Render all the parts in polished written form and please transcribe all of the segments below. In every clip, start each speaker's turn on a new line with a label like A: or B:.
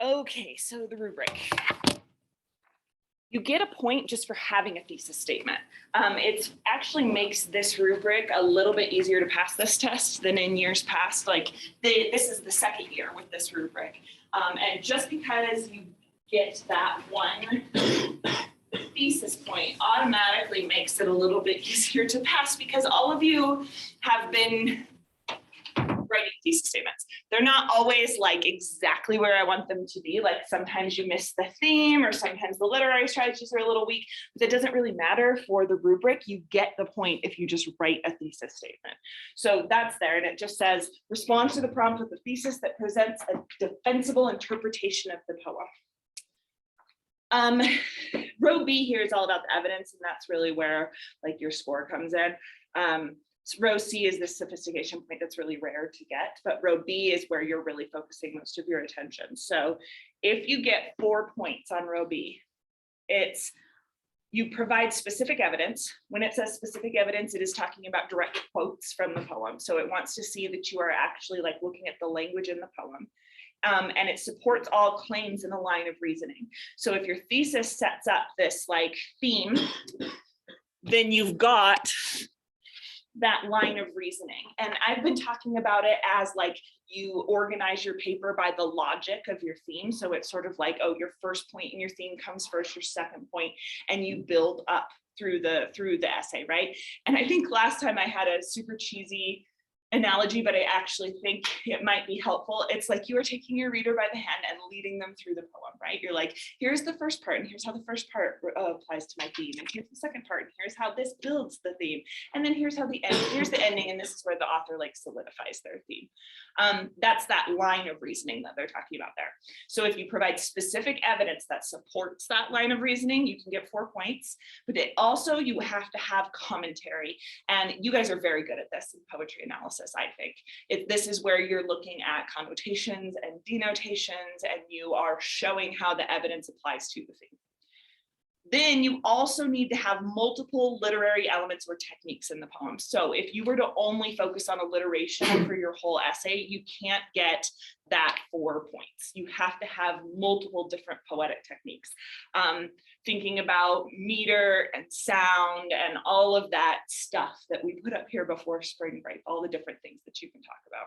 A: Okay, so the rubric. You get a point just for having a thesis statement. It actually makes this rubric a little bit easier to pass this test than in years past. Like this is the second year with this rubric. And just because you get that one thesis point automatically makes it a little bit easier to pass because all of you have been writing thesis statements. They're not always like exactly where I want them to be. Like sometimes you miss the theme or sometimes the literary strategies are a little weak, but it doesn't really matter for the rubric. You get the point if you just write a thesis statement. So that's there. And it just says, respond to the prompt with a thesis that presents a defensible interpretation of the poem. Row B here is all about the evidence, and that's really where like your score comes in. So row C is the sophistication point that's really rare to get, but row B is where you're really focusing most of your attention. So if you get 4 points on row B, it's you provide specific evidence. When it says specific evidence, it is talking about direct quotes from the poem. So it wants to see that you are actually like looking at the language in the poem. And it supports all claims in a line of reasoning. So if your thesis sets up this like theme, then you've got that line of reasoning. And I've been talking about it as like you organize your paper by the logic of your theme. So it's sort of like, oh, your first point in your theme comes first, your second point, and you build up through the essay, right? And I think last time I had a super cheesy analogy, but I actually think it might be helpful. It's like you are taking your reader by the hand and leading them through the poem, right? You're like, here's the first part, and here's how the first part applies to my theme, and here's the second part, and here's how this builds the theme, and then here's how here's the ending, and this is where the author like solidifies their theme. That's that line of reasoning that they're talking about there. So if you provide specific evidence that supports that line of reasoning, you can get 4 points, but it also you have to have commentary, and you guys are very good at this in poetry analysis. I think this is where you're looking at connotations and denotations, and you are showing how the evidence applies to the theme. Then you also need to have multiple literary elements or techniques in the poem. So if you were to only focus on alliteration for your whole essay, you can't get that 4 points. You have to have multiple different poetic techniques. Thinking about meter and sound and all of that stuff that we put up here before spring break, all the different things that you can talk about.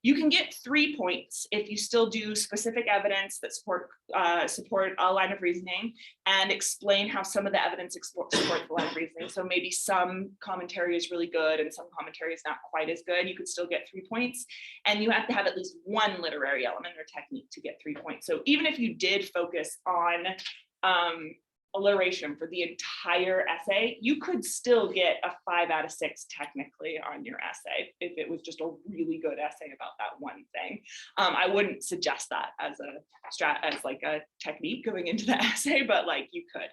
A: You can get 3 points if you still do specific evidence that support a line of reasoning and explain how some of the evidence support the line of reasoning. So maybe some commentary is really good and some commentary is not quite as good. You could still get 3 points, and you have to have at least one literary element or technique to get 3 points. So even if you did focus on alliteration for the entire essay, you could still get a 5 out of 6 technically on your essay if it was just a really good essay about that one thing. I wouldn't suggest that as a technique going into the essay, but like you could.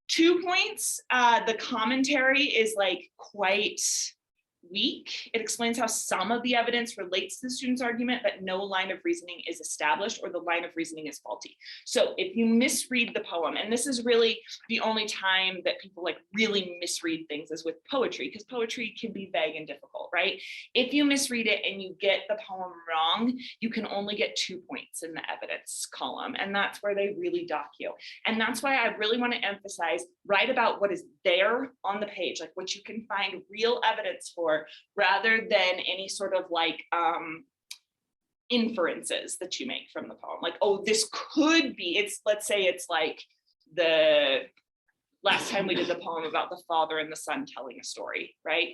A: 2 points, the commentary is like quite weak. It explains how some of the evidence relates to the student's argument, but no line of reasoning is established or the line of reasoning is faulty. So if you misread the poem, and this is really the only time that people like really misread things is with poetry, because poetry can be vague and difficult, right? If you misread it and you get the poem wrong, you can only get 2 points in the evidence column, and that's where they really dock you. And that's why I really want to emphasize, write about what is there on the page, like what you can find real evidence for, rather than any sort of like inferences that you make from the poem. Like, oh, this could be, let's say it's like the last time we did the poem about the father and the son telling a story, right?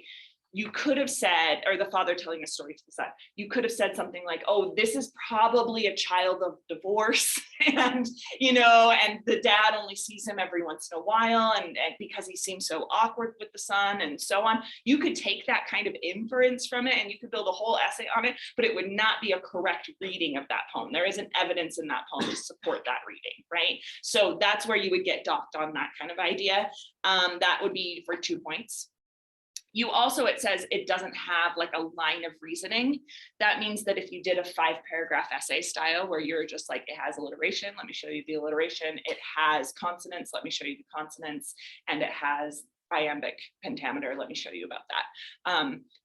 A: You could have said, or the father telling a story to the son, you could have said something like, oh, this is probably a child of divorce, and and the dad only sees him every once in a while, and because he seems so awkward with the son, and so on. You could take that kind of inference from it and you could build a whole essay on it, but it would not be a correct reading of that poem. There isn't evidence in that poem to support that reading, right? So that's where you would get docked on that kind of idea. That would be for 2 points. You also, it says it doesn't have like a line of reasoning. That means that if you did a 5-paragraph essay style where you're just like, it has alliteration, let me show you the alliteration, it has consonants, let me show you the consonants, and it has iambic pentameter, let me show you about that.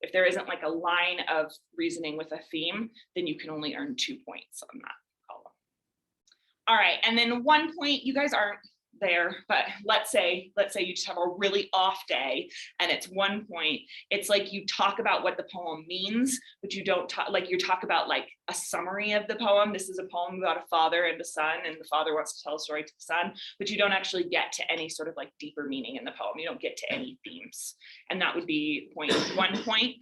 A: If there isn't like a line of reasoning with a theme, then you can only earn 2 points on that column. All right, and then 1 point, you guys aren't there, but let's say you just have a really off day and it's 1 point. It's like you talk about what the poem means, but you don't talk, like you talk about like a summary of the poem. This is a poem about a father and a son, and the father wants to tell a story to the son, but you don't actually get to any sort of like deeper meaning in the poem. You don't get to any themes, and that would be 1 point.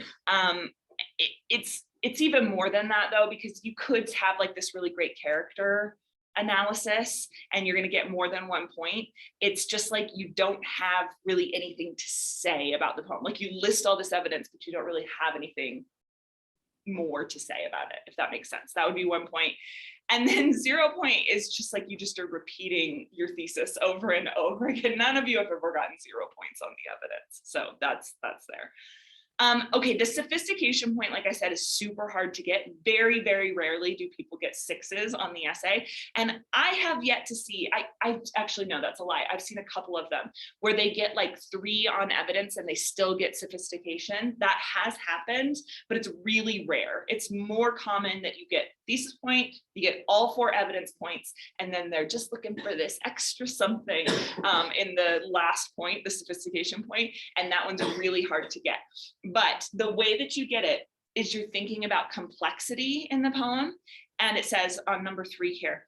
A: It's even more than that though, because you could have like this really great character analysis and you're going to get more than 1 point. It's just like you don't have really anything to say about the poem. Like you list all this evidence, but you don't really have anything more to say about it, if that makes sense. That would be 1 point. And then 0 point is just like you just are repeating your thesis over and over again. None of you have ever gotten 0 points on the evidence. So that's there. Okay, the sophistication point, like I said, is super hard to get. Very, very rarely do people get 6s on the essay. And I have yet to see, I actually, no, that's a lie. I've seen a couple of them where they get like 3 on evidence and they still get sophistication. That has happened, but it's really rare. It's more common that you get thesis point, you get all 4 evidence points, and then they're just looking for this extra something in the last point, the sophistication point, and that one's really hard to get. But the way that you get it is you're thinking about complexity in the poem. And it says on number 3 here,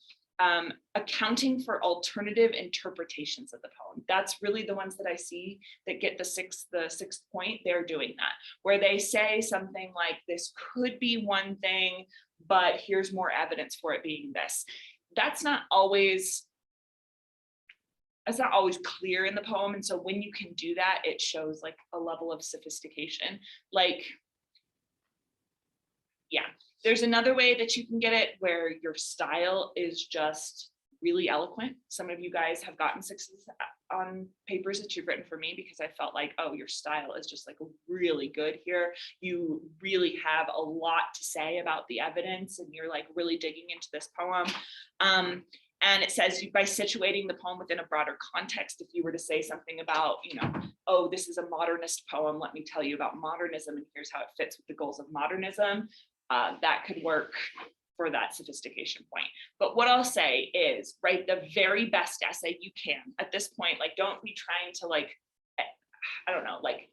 A: accounting for alternative interpretations of the poem. That's really the ones that I see that get the sixth point. They're doing that, where they say something like, this could be one thing, but here's more evidence for it being this. That's not always clear in the poem. And so when you can do that, it shows like a level of sophistication. Like, yeah, there's another way that you can get it where your style is just really eloquent. Some of you guys have gotten 6s on papers that you've written for me because I felt like, oh, your style is just like really good here. You really have a lot to say about the evidence and you're like really digging into this poem. And it says by situating the poem within a broader context, if you were to say something about, you know, oh, this is a modernist poem, let me tell you about modernism and here's how it fits with the goals of modernism, that could work for that sophistication point. But what I'll say is write the very best essay you can at this point. Like, don't be trying to like, I don't know, like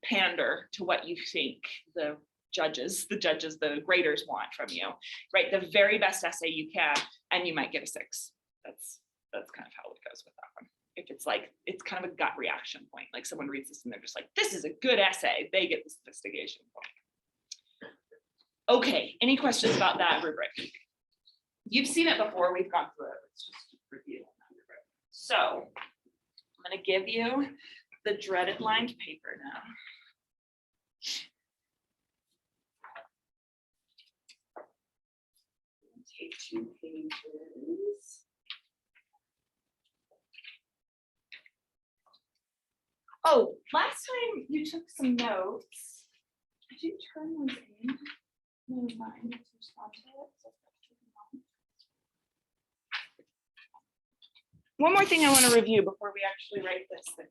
A: pander to what you think the graders want from you. Write the very best essay you can, and you might get a 6. That's kind of how it goes with that one. If it's like, it's kind of a gut reaction point, like someone reads this and they're just like, this is a good essay, they get the sophistication point. Okay, any questions about that rubric? You've seen it before, we've gone through it. Let's just review that rubric. So I'm going to give you the dreaded lined paper now. Take 2 pages. Oh, last time you took some notes. Did you turn those in? No, mine. Let's respond to it. One more thing I want to review before we actually write this thing.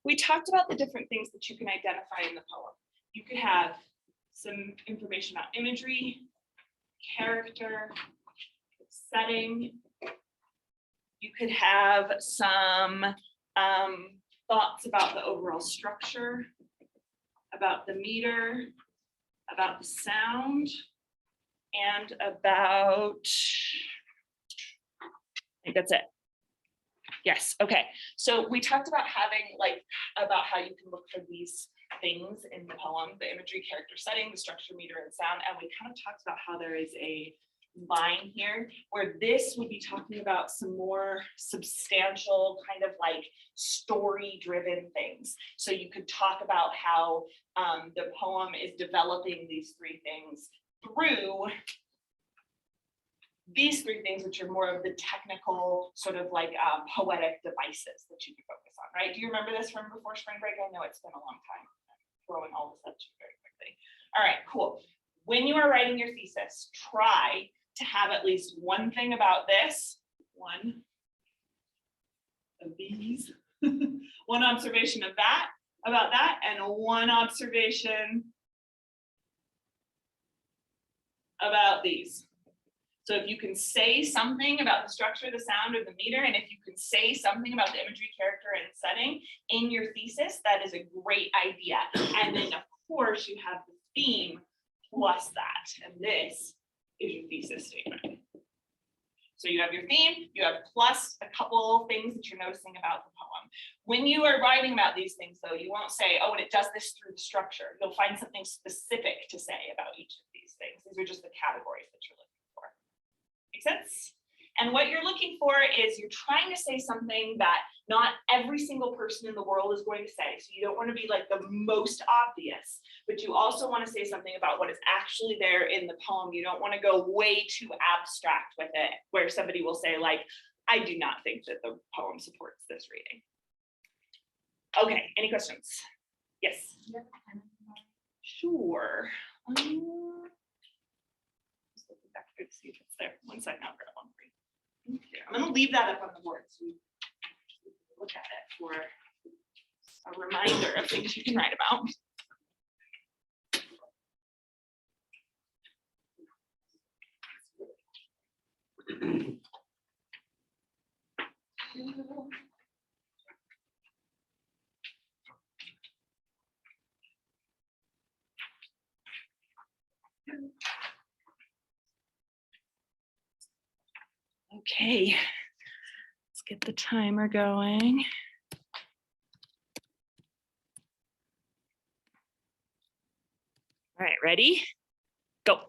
A: We talked about the different things that you can identify in the poem. You could have some information about imagery, character, setting. You could have some thoughts about the overall structure, about the meter, about the sound, and about, I think that's it. Yes, okay. So we talked about having about how you can look for these things in the poem, the imagery, character, setting, the structure, meter, and sound. And we kind of talked about how there is a line here where this would be talking about some more substantial kind of like story driven things. So you could talk about how the poem is developing these 3 things through these 3 things, which are more of the technical sort of like poetic devices that you can focus on, right? Do you remember this from before spring break? I know it's been a long time. I'm throwing all this at you very quickly. All right, cool. When you are writing your thesis, try to have at least one thing about this, one of these, one observation of that, about that, and one observation about these. So if you can say something about the structure, the sound, or the meter, and if you can say something about the imagery, character, and setting in your thesis, that is a great idea. And then of course you have the theme plus that, and this is your thesis statement. So you have your theme, you have plus a couple things that you're noticing about the poem. When you are writing about these things though, you won't say, oh, and it does this through the structure. You'll find something specific to say about each of these things. These are just the categories that you're looking for. Make sense? And what you're looking for is you're trying to say something that not every single person in the world is going to say. So you don't want to be like the most obvious, but you also want to say something about what is actually there in the poem. You don't want to go way too abstract with it, where somebody will say like, I do not think that the poem supports this reading. Okay, any questions? Yes. Sure. Just looking back here to see if it's there. One second, I'll grab one for you. Okay, I'm going to leave that up on the board so you can look at it for a reminder of things you can write about. Okay, let's get the timer going. All right, ready? Go.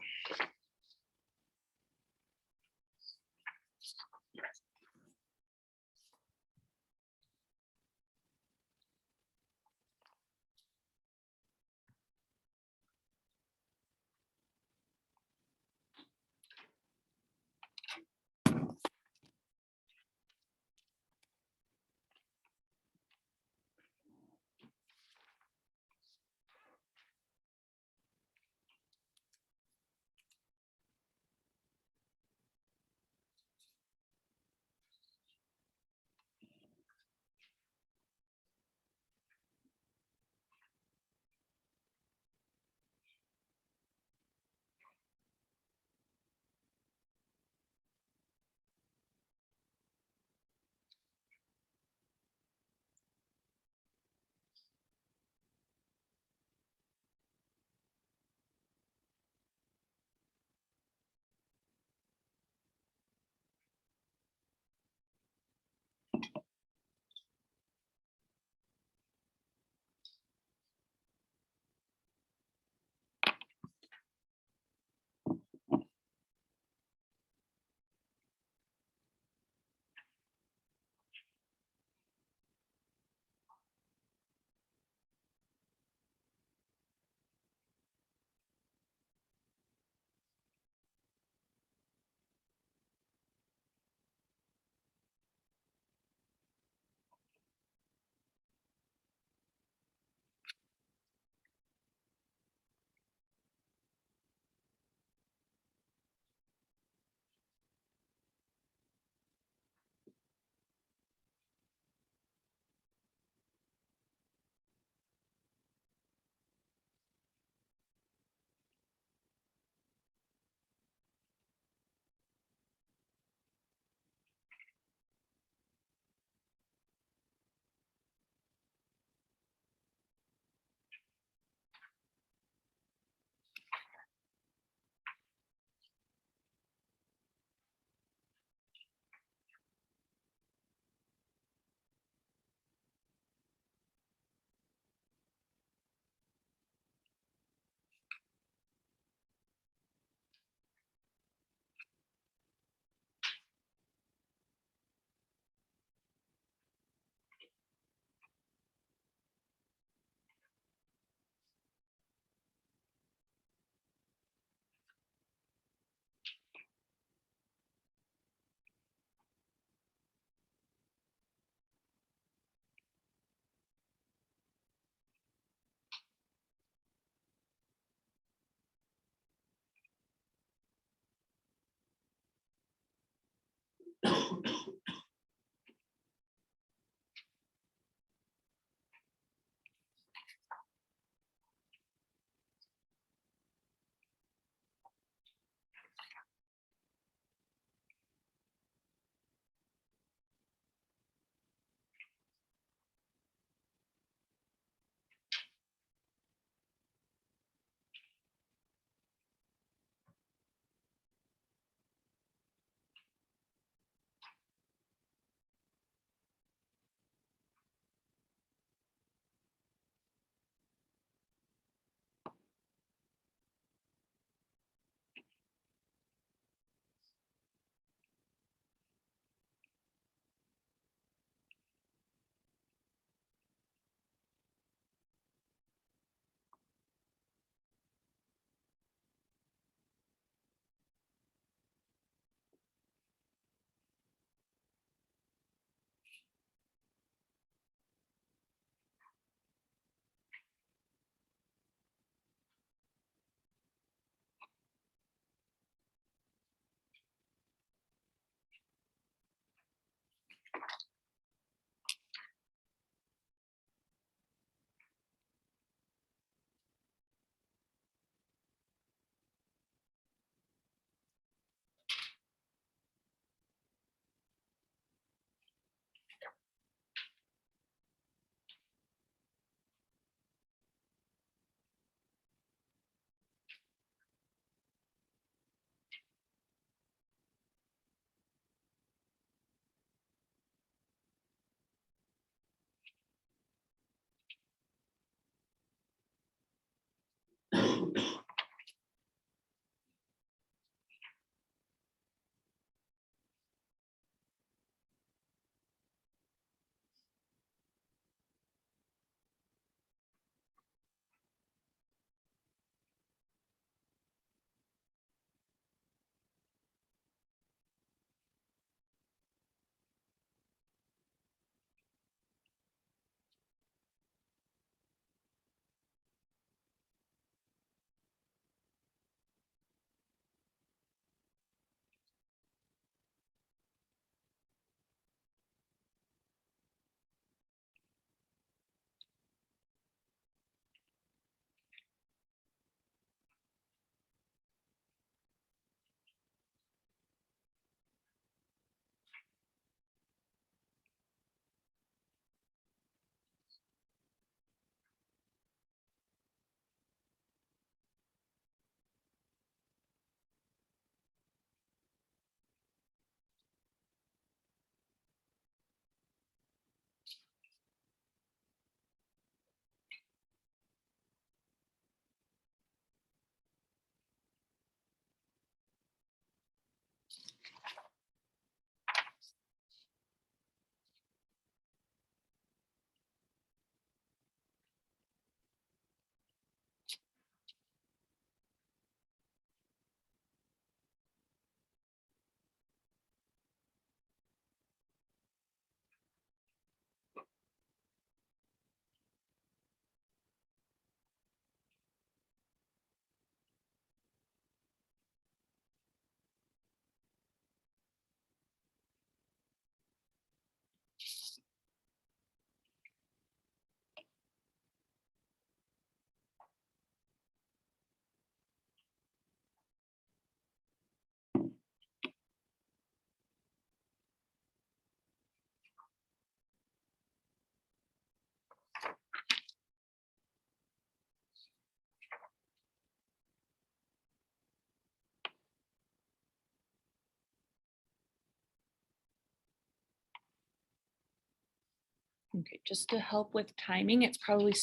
B: Okay, just to help with timing, it's probably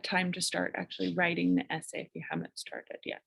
B: time to start actually writing the essay if you haven't started yet.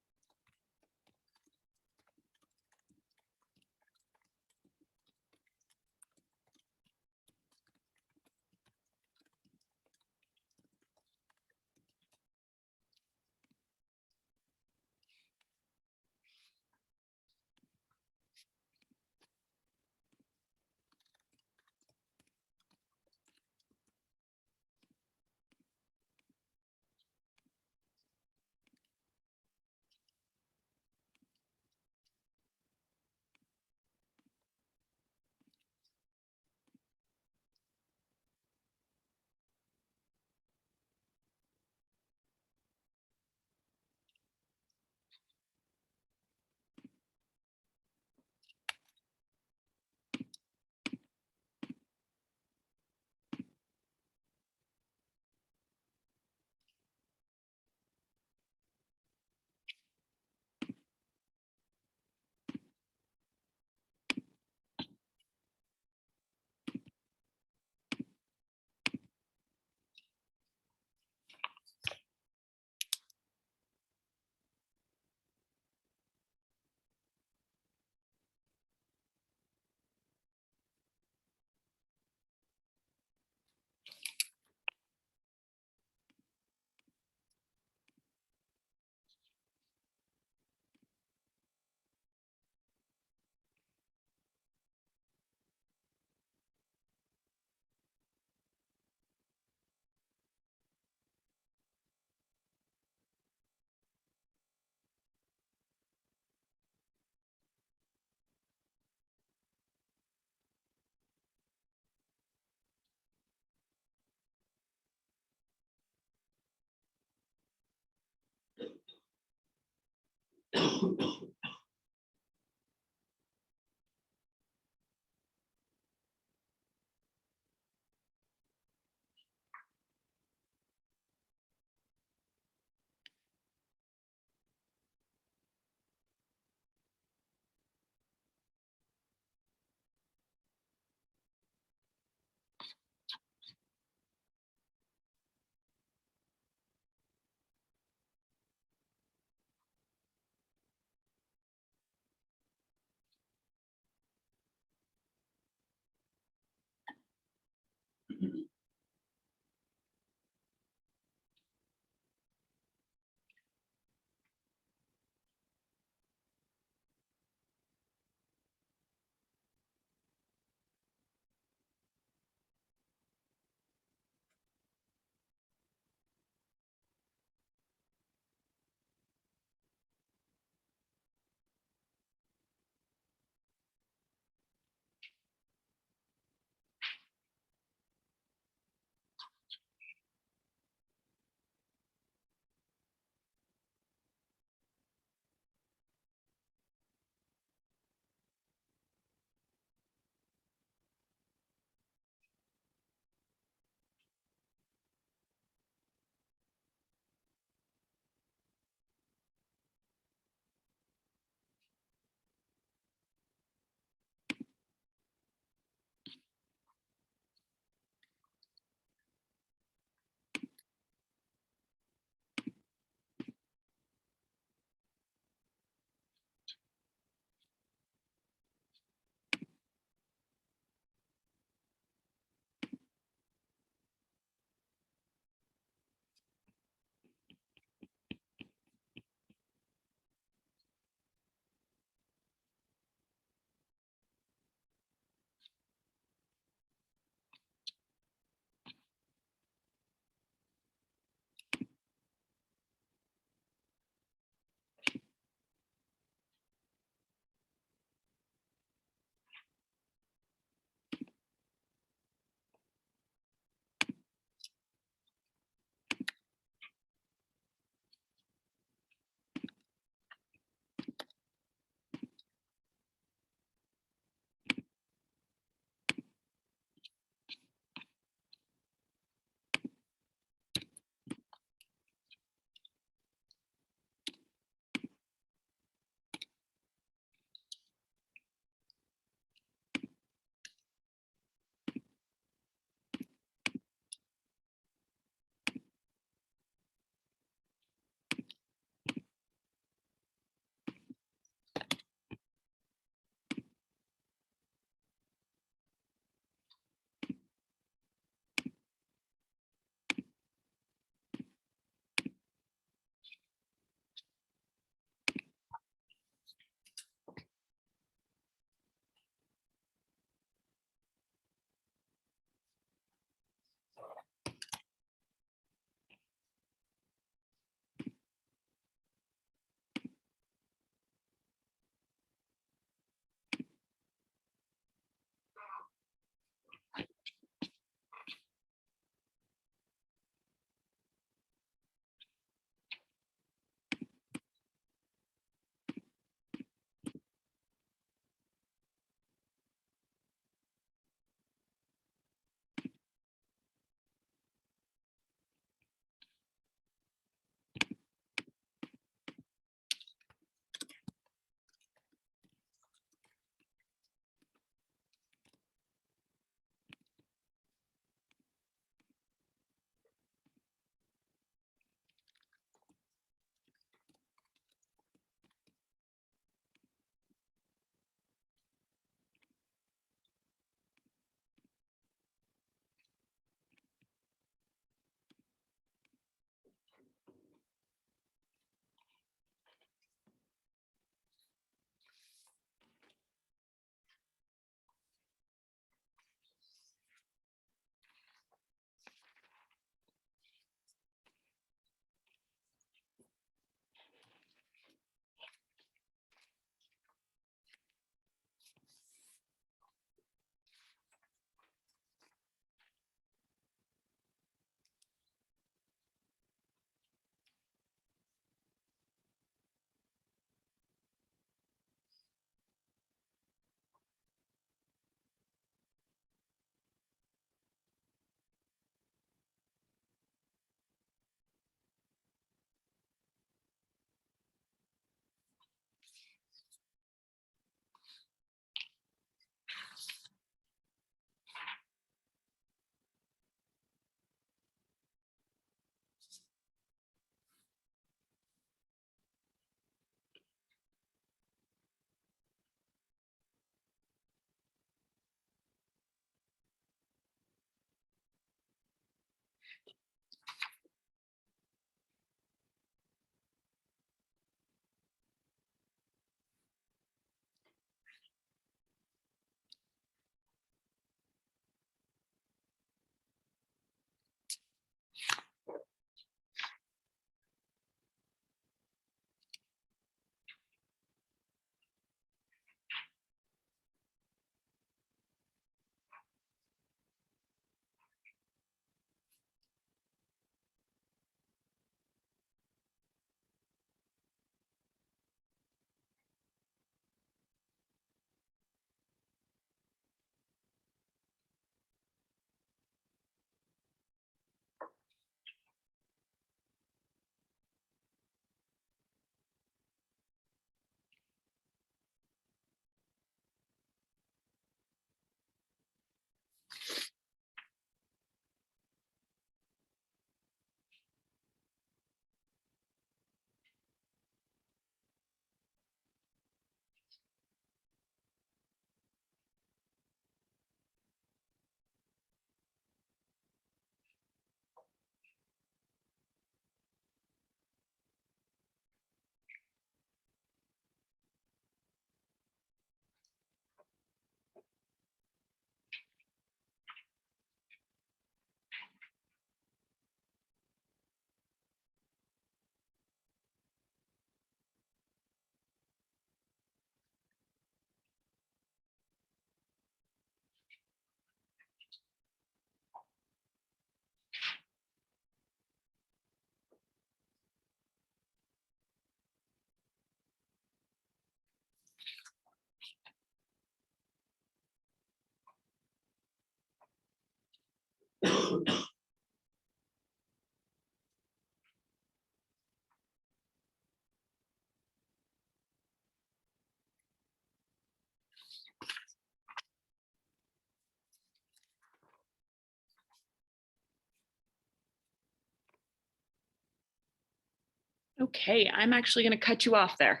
B: Okay, I'm actually going to cut you off there.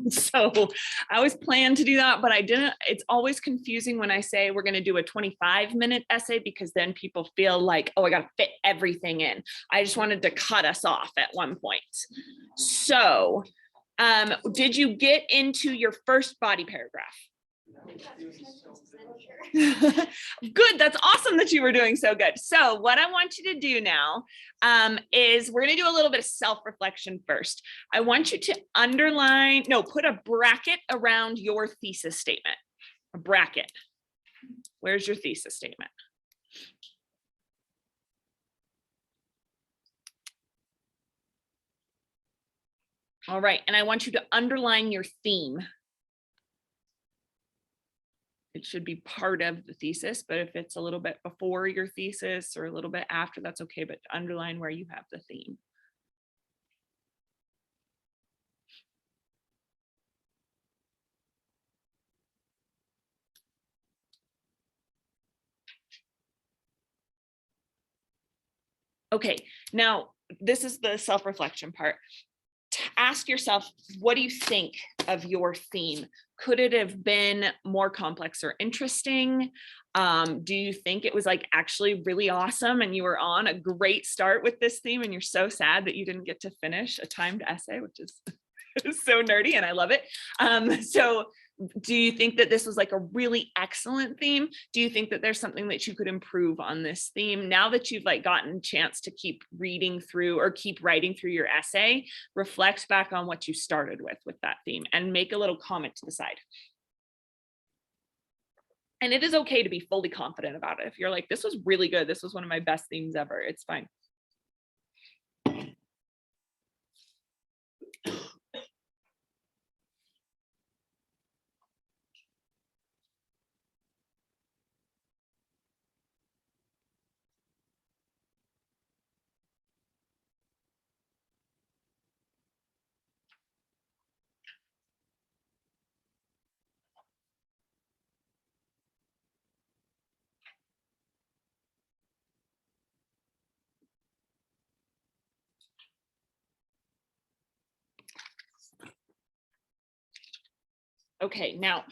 B: So I always planned to do that, but I didn't. It's always confusing when I say we're going to do a 25-minute essay, because then people feel like, oh, I got to fit everything in. I just wanted to cut us off at one point. So did you get into your first body paragraph? Good. That's awesome that you were doing so good. So what I want you to do now is we're going to do a little bit of self-reflection first. I want you to put a bracket around your thesis statement. A bracket. Where's your thesis statement? All right. And I want you to underline your theme. It should be part of the thesis, but if it's a little bit before your thesis or a little bit after, that's okay, but underline where you have the theme. Okay, now this is the self-reflection part. Ask yourself, what do you think of your theme? Could it have been more complex or interesting? Do you think it was like actually really awesome and you were on a great start with this theme and you're so sad that you didn't get to finish a timed essay, which is so nerdy and I love it. So do you think that this was like a really excellent theme? Do you think that there's something that you could improve on this theme now that you've like gotten a chance to keep reading through or keep writing through your essay? Reflect back on what you started with that theme and make a little comment to the side. And it is okay to be fully confident about it. If you're like, this was really good, this was one of my best themes ever, it's fine. Okay, now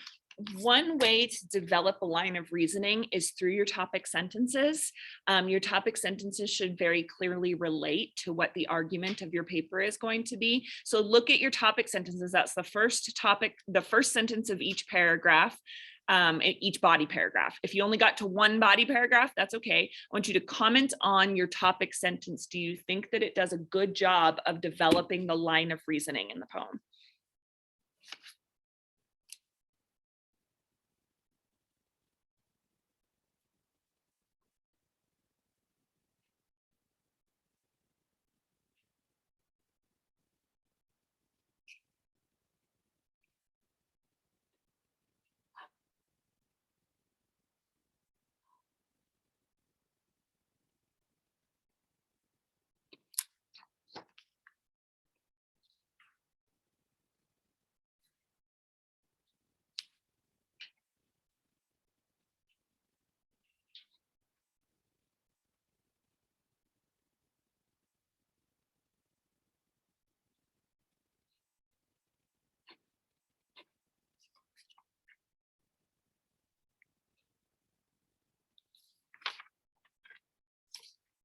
B: one way to develop a line of reasoning is through your topic sentences. Your topic sentences should very clearly relate to what the argument of your paper is going to be. So look at your topic sentences. That's the first topic, the first sentence of each paragraph. Each body paragraph. If you only got to one body paragraph, that's okay. I want you to comment on your topic sentence. Do you think that it does a good job of developing the line of reasoning in the poem?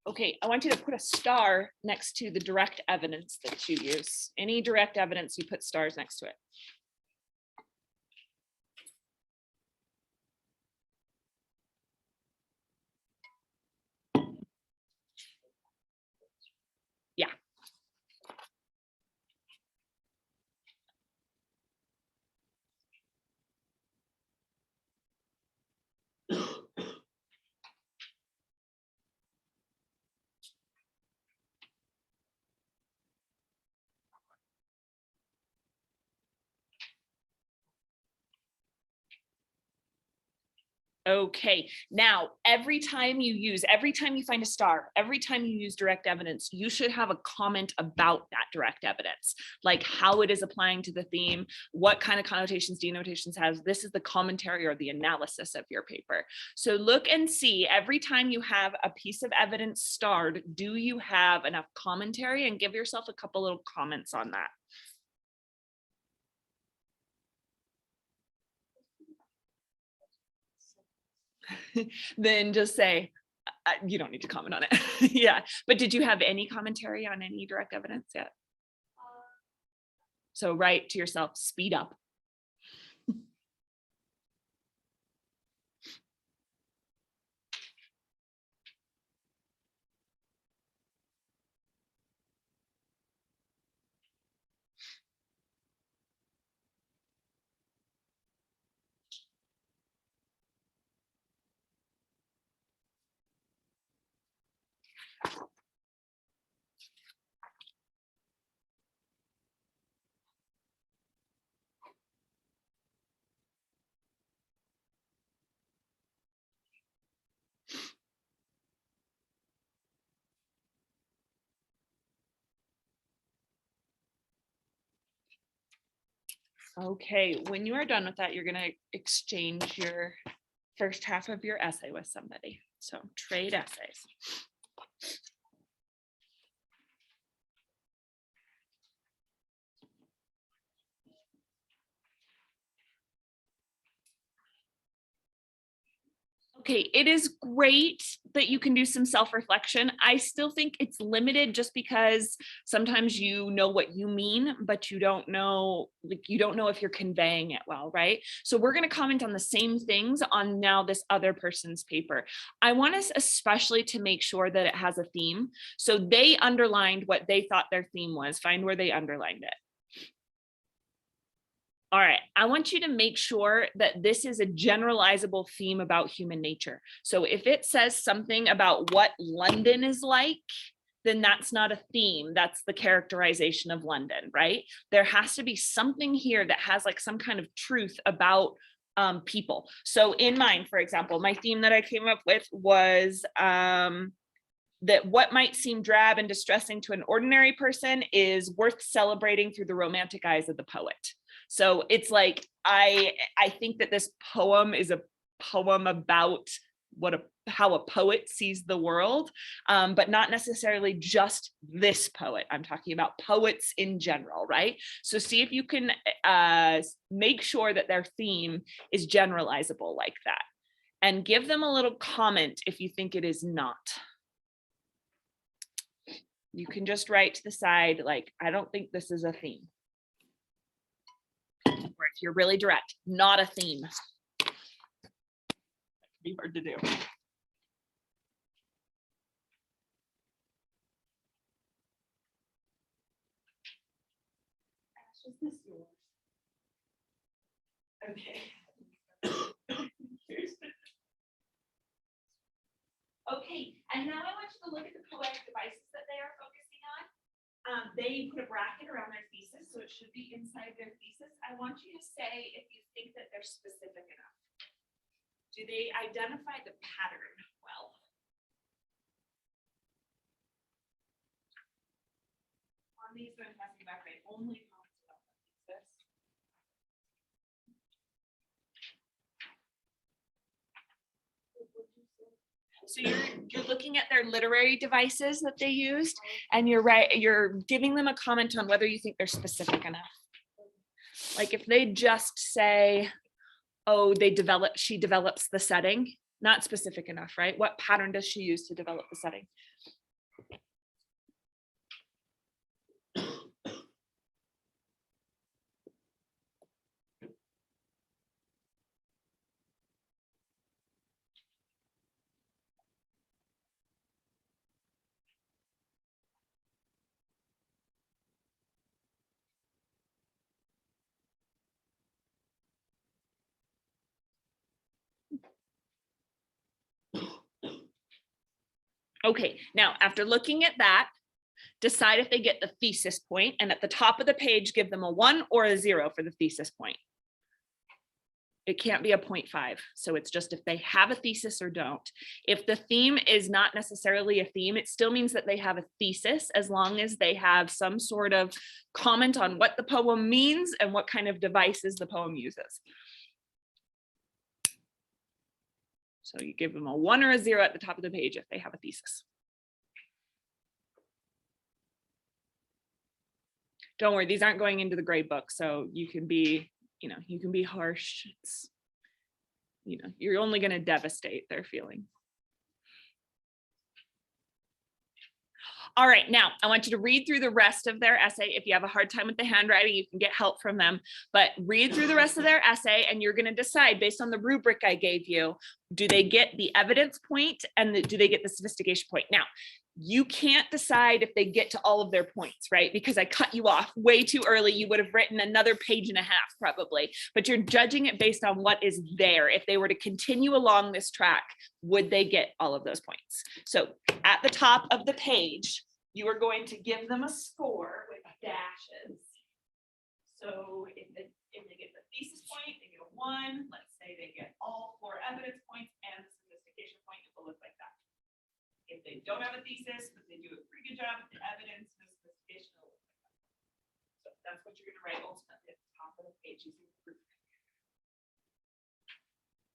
B: Okay, I want you to put a star next to the direct evidence that you use. Any direct evidence, you put stars next to it. Yeah. Okay, now every time you find a star, every time you use direct evidence, you should have a comment about that direct evidence, like how it is applying to the theme, what kind of connotations, denotations has. This is the commentary or the analysis of your paper. So look and see every time you have a piece of evidence starred, do you have enough commentary, and give yourself a couple little comments on that. Then just say, you don't need to comment on it. Yeah, but did you have any commentary on any direct evidence yet? So write to yourself, speed up. Okay, when you are done with that, you're going to exchange your first half of your essay with somebody. So trade essays. Okay, it is great that you can do some self-reflection. I still think it's limited just because sometimes you know what you mean, but you don't know, like, you don't know if you're conveying it well, right? So we're going to comment on the same things on now this other person's paper. I want us especially to make sure that it has a theme. So they underlined what they thought their theme was. Find where they underlined it. All right, I want you to make sure that this is a generalizable theme about human nature. So if it says something about what London is like, then that's not a theme, that's the characterization of London, right? There has to be something here that has like some kind of truth about people. So in mine, for example, my theme that I came up with was that what might seem drab and distressing to an ordinary person is worth celebrating through the romantic eyes of the poet. So it's like, I think that this poem is a poem about how a poet sees the world, but not necessarily just this poet. I'm talking about poets in general, right? So see if you can make sure that their theme is generalizable like that, and give them a little comment if you think it is not. You can just write to the side, like, I don't think this is a theme. Or if you're really direct, not a theme. That can be hard to do. Okay. Okay, and now I want you to look at the poetic devices that they are focusing on. They put a bracket around their thesis, so it should be inside their thesis. I want you to say if you think that they're specific enough. Do they identify the pattern well? On these, when I'm talking about, they only commented on the thesis. So you're looking at their literary devices that they used, and you're giving them a comment on whether you think they're specific enough. Like if they just say, oh, she develops the setting, not specific enough, right? What pattern does she use to develop the setting? Okay, now after looking at that, decide if they get the thesis point, and at the top of the page, give them a 1 or a 0 for the thesis point. It can't be a 0.5. So it's just if they have a thesis or don't. If the theme is not necessarily a theme, it still means that they have a thesis as long as they have some sort of comment on what the poem means and what kind of devices the poem uses. So you give them a 1 or a 0 at the top of the page if they have a thesis. Don't worry, these aren't going into the grade book, so you can be, you can be harsh. It's, you're only going to devastate their feeling. All right, now I want you to read through the rest of their essay. If you have a hard time with the handwriting, you can get help from them, but read through the rest of their essay and you're going to decide based on the rubric I gave you, do they get the evidence point and do they get the sophistication point? Now, you can't decide if they get to all of their points, right? Because I cut you off way too early. You would have written another 1.5 pages probably, but you're judging it based on what is there. If they were to continue along this track, would they get all of those points? So at the top of the page, you are going to give them a score with dashes. So if they get the thesis point, they get a 1. Let's say they get all 4 evidence points and the sophistication point, it will look like that. If they don't have a thesis, but they do a pretty good job with the evidence, the sophistication will look like that. So that's what you're going to write ultimately at the top of the page using the proof.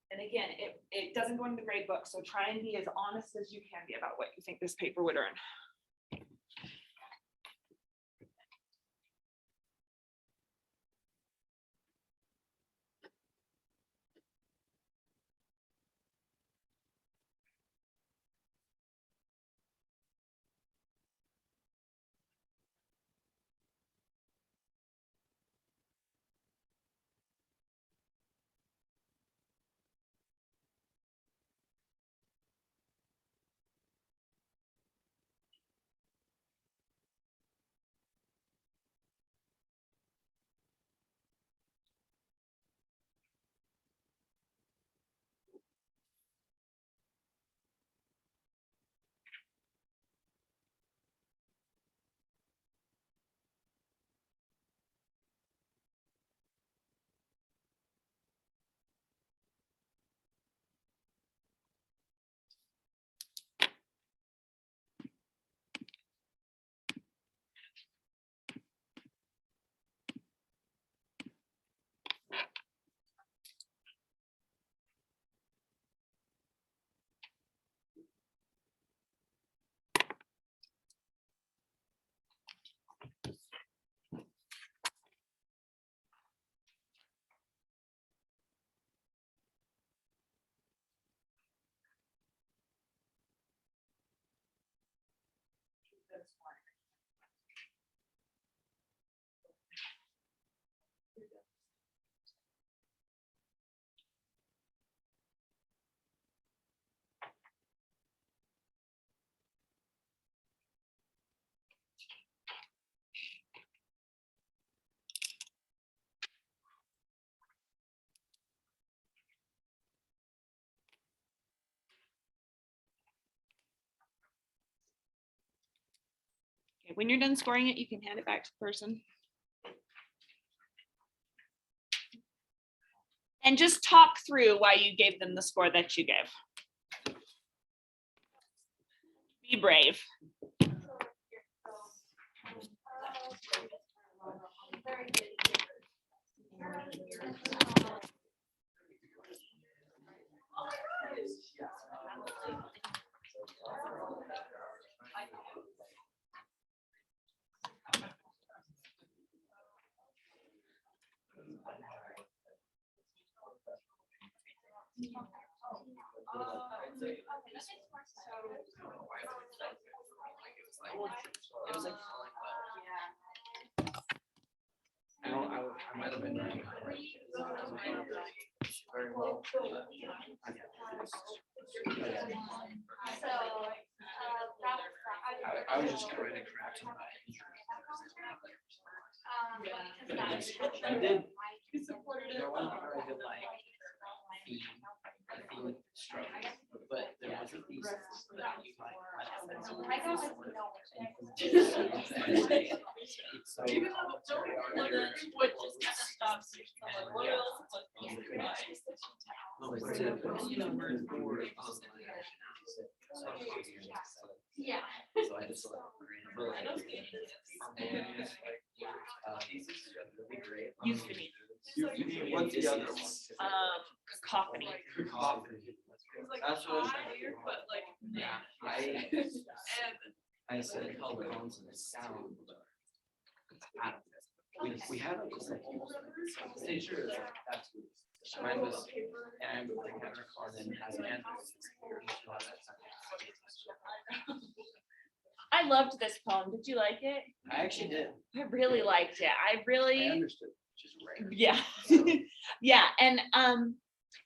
B: And again, it doesn't go into the grade book, so try and be as honest as you can be about what you think this paper would earn. Okay, when you're done scoring it, you can hand it back to the person. And just talk through why you gave them the score that you gave. Be brave. I might have been very well. I was just trying to correct I did. There was part of it like the struggle, but there was a thesis that you might
C: Yeah.
D: So I just
B: Euphony.
D: What's the other one?
B: Cacophony.
D: That's what I was trying to hear, but like, yeah, I said colors and sound. I don't know. We have a couple. Stay sure. Absolutely. Mine was, and then as an
B: I loved this poem. Did you like it?
D: I actually did.
B: I really liked it. I
D: I
B: really,
D: understood, which is rare.
B: yeah. Yeah, and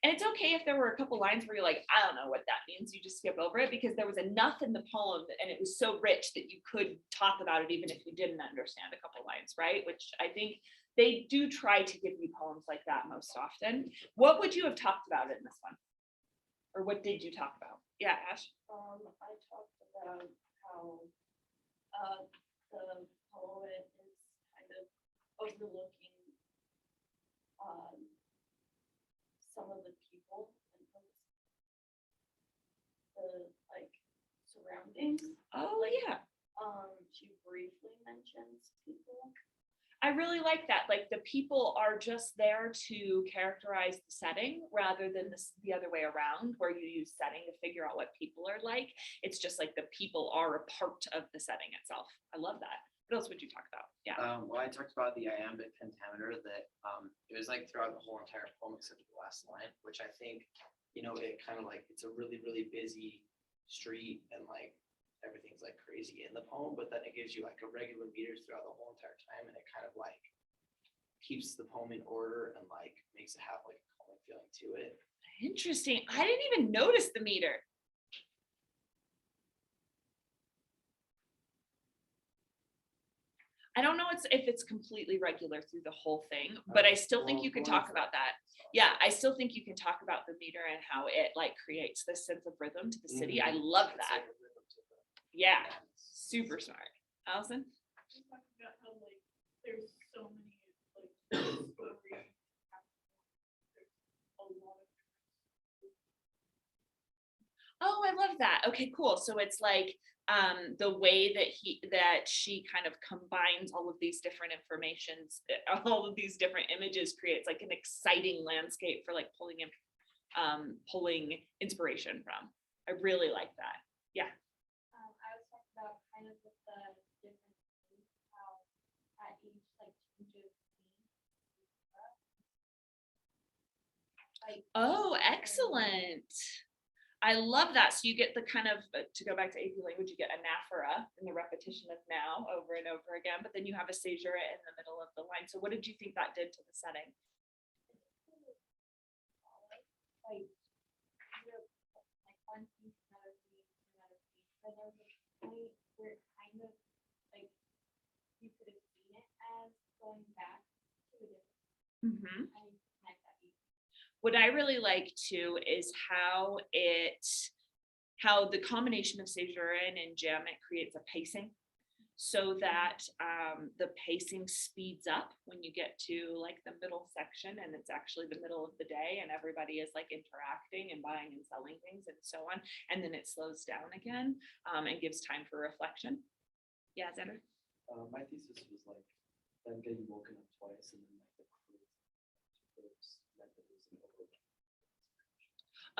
B: it's okay if there were a couple lines where you're like, I don't know what that means. You just skip over it because there was enough in the poem and it was so rich that you could talk about it even if you didn't understand a couple lines, right? Which I think they do try to give you poems like that most often. What would you have talked about in this one? Or what did you talk about? Yeah, Ash.
C: I talked about how the poet is kind of overlooking some of the people and the like surroundings.
B: Oh, yeah.
C: She briefly mentions people.
B: I really like that. Like the people are just there to characterize the setting rather than the other way around, where you use setting to figure out what people are like. It's just like the people are a part of the setting itself. I love that. What else would you talk about? Yeah.
D: Well, I talked about the iambic pentameter that it was like throughout the whole entire poem except for the last line, which I think, it kind of like it's a really, really busy street and like everything's like crazy in the poem, but then it gives you like a regular meters throughout the whole entire time, and it kind of like keeps the poem in order and like makes it have like a calming feeling to it.
B: Interesting. I didn't even notice the meter. I don't know if it's completely regular through the whole thing, but I still think you can talk about that. Yeah, I still think you can talk about the meter and how it like creates this sense of rhythm to the city. I love that. Yeah, super smart. Allison?
C: Just talking about how like there's so many like stories. There's a lot of
B: Oh, I love that. Okay, cool. So it's like the way that she kind of combines all of these different informations, all of these different images creates like an exciting landscape for like pulling inspiration from. I really like that. Yeah.
C: I was talking about kind of with the different things, how at each like changes like
B: Oh, excellent. I love that. So you get the kind of, to go back to AP language, you get anaphora in the repetition of now over and over again, but then you have a caesura in the middle of the line. So what did you think that did to the setting?
C: like like one piece, another piece, another piece. But there was a point where it kind of like you could have seen it as going back to a different
B: Mm-hmm.
C: kind of connect that easy.
B: What I really like too is how the combination of caesuran and jammet creates a pacing, so that the pacing speeds up when you get to like the middle section and it's actually the middle of the day and everybody is like interacting and buying and selling things and so on, and then it slows down again and gives time for reflection. Yeah, Xander?
E: My thesis was like them getting woken up twice and then like the clues meant that it was an overlap.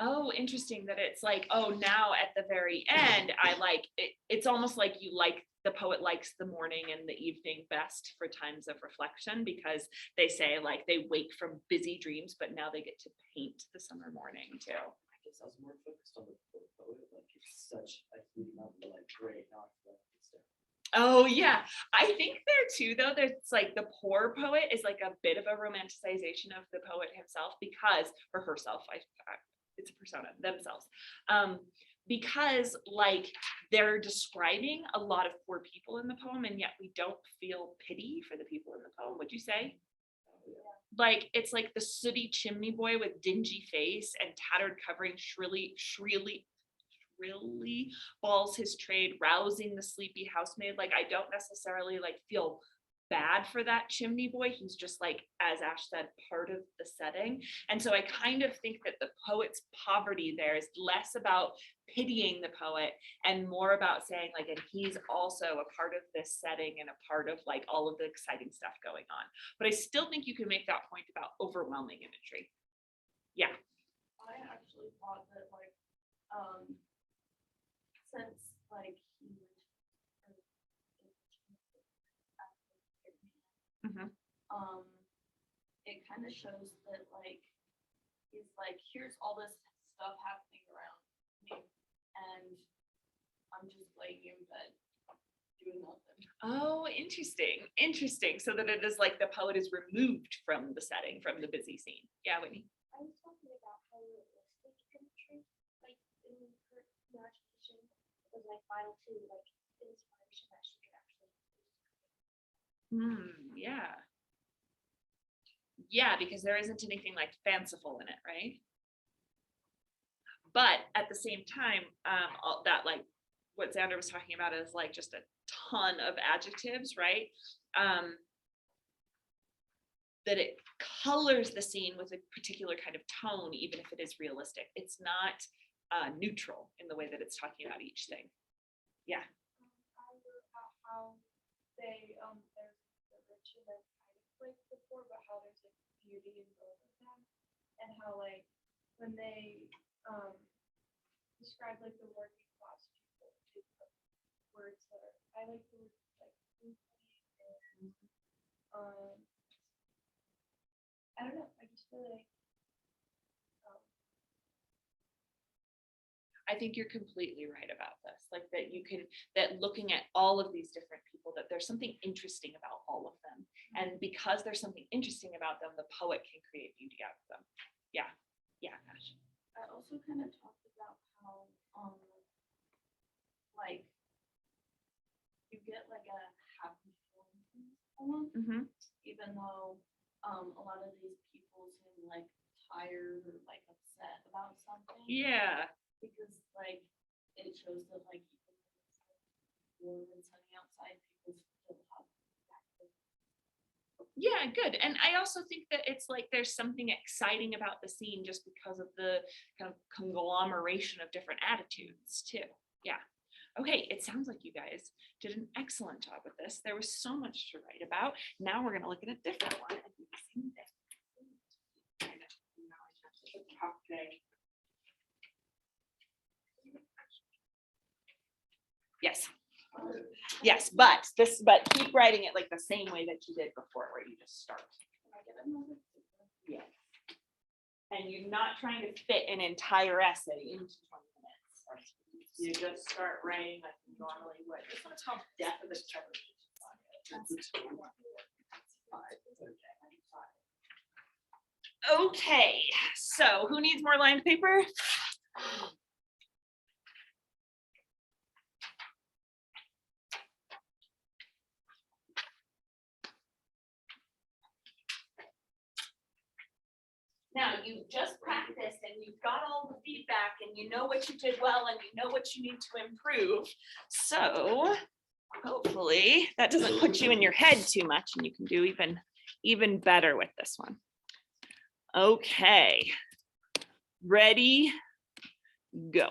B: Oh, interesting that it's like, oh, now at the very end, I like it. It's almost like the poet likes the morning and the evening best for times of reflection, because they say like they wake from busy dreams, but now they get to paint the summer morning too.
E: I guess I was more focused on the poet, like it's such a huge number, like great, now I feel like it's there.
B: Oh yeah, I think there too though, there's like the poor poet is like a bit of a romanticization of the poet himself, because, or herself, it's a persona, themselves, because like they're describing a lot of poor people in the poem and yet we don't feel pity for the people in the poem, would you say? Like it's like the sooty chimney boy with dingy face and tattered covering shrilly bawls his trade, rousing the sleepy housemaid. Like I don't necessarily like feel
A: bad for that chimney boy. He's just like, as Ash said, part of the setting. And so I kind of think that the poet's poverty there is less about pitying the poet and more about saying like, and he's also a part of this setting and a part of like all of the exciting stuff going on. But I still think you can make that point about overwhelming imagery. Yeah.
C: I actually thought that like, since like he was.
A: Mhm.
C: It kind of shows that like, he's like, here's all this stuff happening around me, and I'm just laying in bed doing nothing.
A: Oh, interesting. Interesting. So that it is like the poet is removed from the setting, from the busy scene. Yeah, Whitney.
C: I was talking about how realistic imagery, like in her imagination, was like vital to like inspiration that she could actually use.
A: Yeah. Yeah, because there isn't anything like fanciful in it, right? But at the same time, all that like what Xander was talking about is like just a ton of adjectives, right? That it colors the scene with a particular kind of tone, even if it is realistic. It's not neutral in the way that it's talking about each thing. Yeah.
C: I wrote about how they there's the rich and the kind of like before, but how there's like beauty in both of them, and how like when they describe like the working class people, they put words that are, I like the words like and I don't know, I just feel like
A: I think you're completely right about this. Like that you can, that looking at all of these different people, that there's something interesting about all of them. And because there's something interesting about them, the poet can create beauty out of them. Yeah. Yeah, Ash.
C: I also kind of talked about how like you get like a happy feeling from this poem,
A: Mm-hmm.
C: even though a lot of these people seem like tired or like upset about something.
A: Yeah.
C: Because like it shows that like even when it's like warm and sunny outside, people still have active.
A: Yeah, good. And I also think that it's like there's something exciting about the scene just because of the kind of conglomeration of different attitudes too. Yeah. Okay, it sounds like you guys did an excellent job with this. There was so much to write about. Now we're going to look at a different one and do the same thing. Yes. Yes, but keep writing it like the same way that you did before, where you just start.
C: Can I get another?
A: Yes. And you're not trying to fit an entire essay into 20 minutes. You just start writing like you normally would. This one's called Death of the Television. Okay, so who needs more lined paper? Now you just practiced and you've got all the feedback and you know what you did well and you know what you need to improve. So hopefully that doesn't put you in your head too much and you can do even better with this one. Okay, ready, go.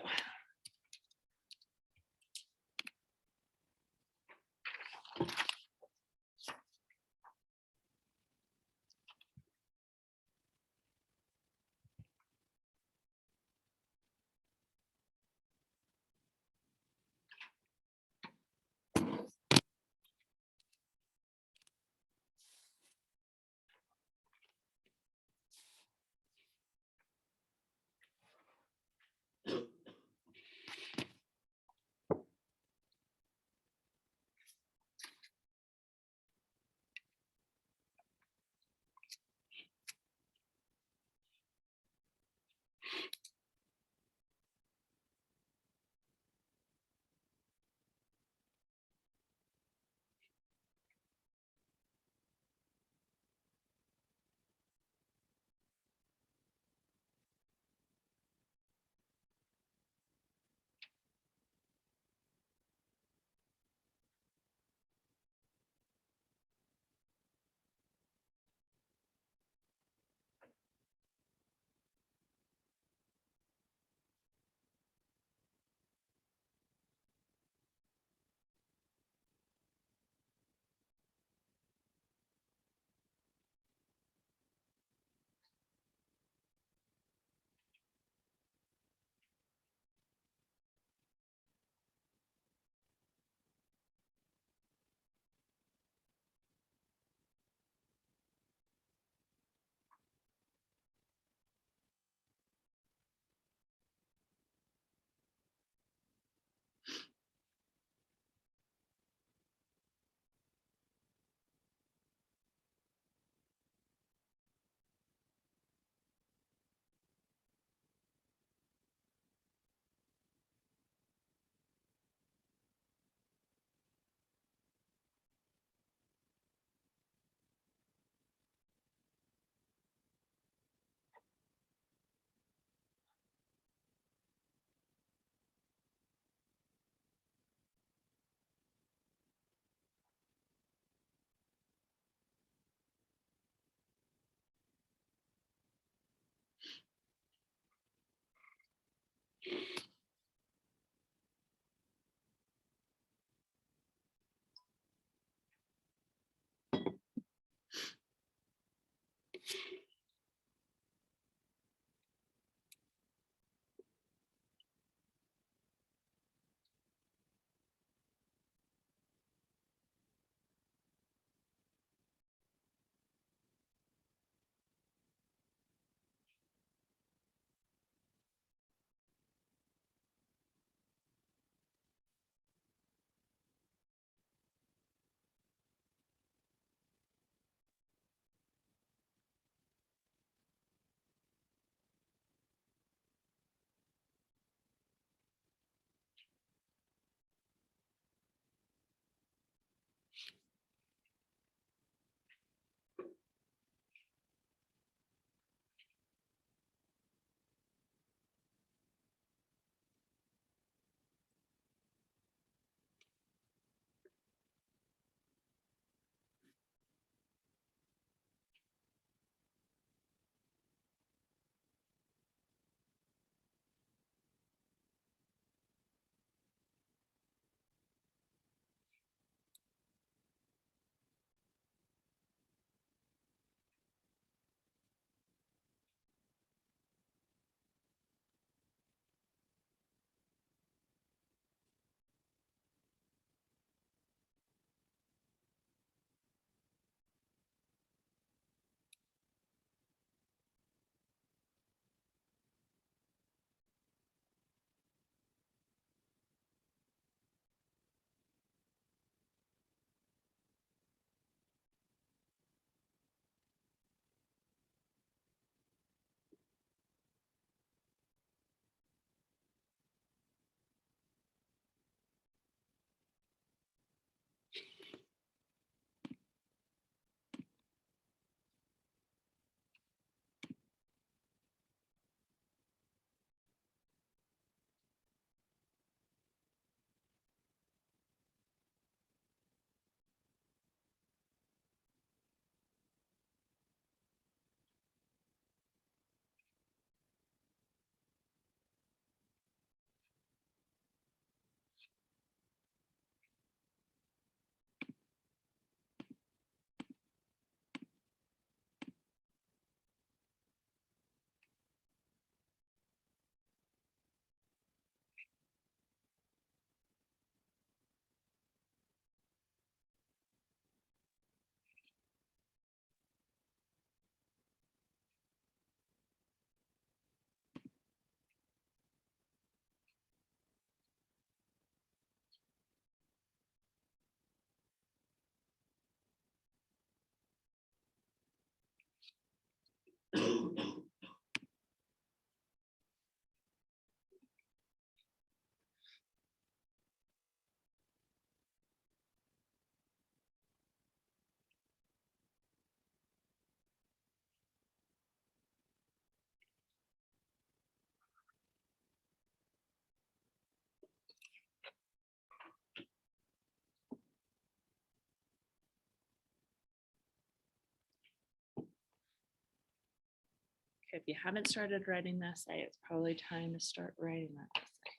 B: If you haven't started writing the essay, it's probably time to start writing that essay.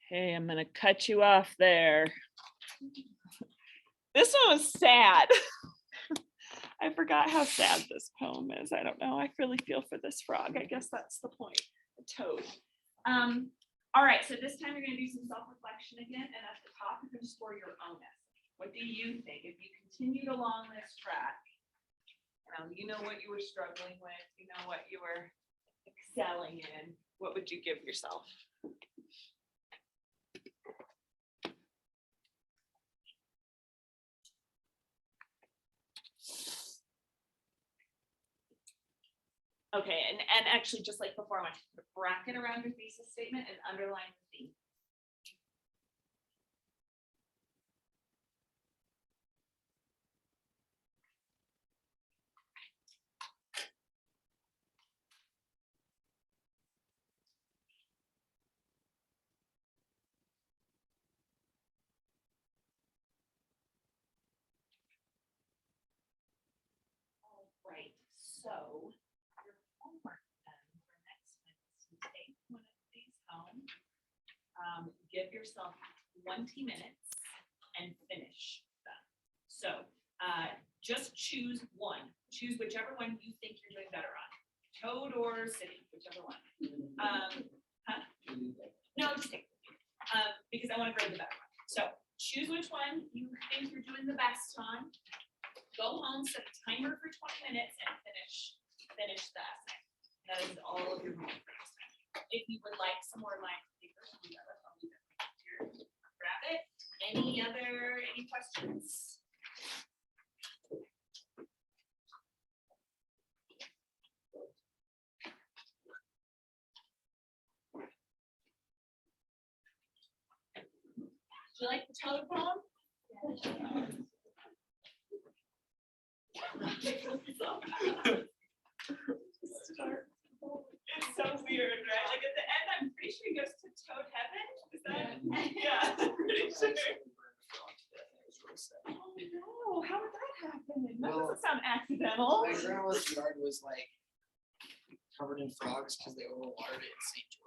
B: Okay, I'm gonna cut you off there. This one was sad. I forgot how sad this poem is. I don't know. I really feel for this frog. I guess that's the point. The toad. All right, so this time you're gonna do some self-reflection again, and at the top, you're gonna score your own essay. What do you think? If you continued along this track, you know what you were struggling with, you know what you were excelling in, what would you give yourself? Okay, and actually, just like before, I want you to put a bracket around your thesis statement and underline the theme. All right, so your homework then for next week is to take one of these home. Give yourself 20 minutes and finish them. So just choose one. Choose whichever one you think you're doing better on. Toad or city, whichever one. No, just take it. Because I want to grade the better one. So choose which one you think you're doing the best on. Go home, set a timer for 20 minutes and finish the essay. That is all of your homework for this time. If you would like some more lines of paper, I'll leave it here. Grab it. Any questions? Do you like the toad poem? It's so weird, right? Like at the end, I'm pretty sure he goes to toad heaven. Is that? Yeah. Pretty sure. Oh no, how did that happen? That
D: Well,
B: doesn't sound accidental.
D: My grandma's yard was like covered in frogs because they overwatered it in St. George.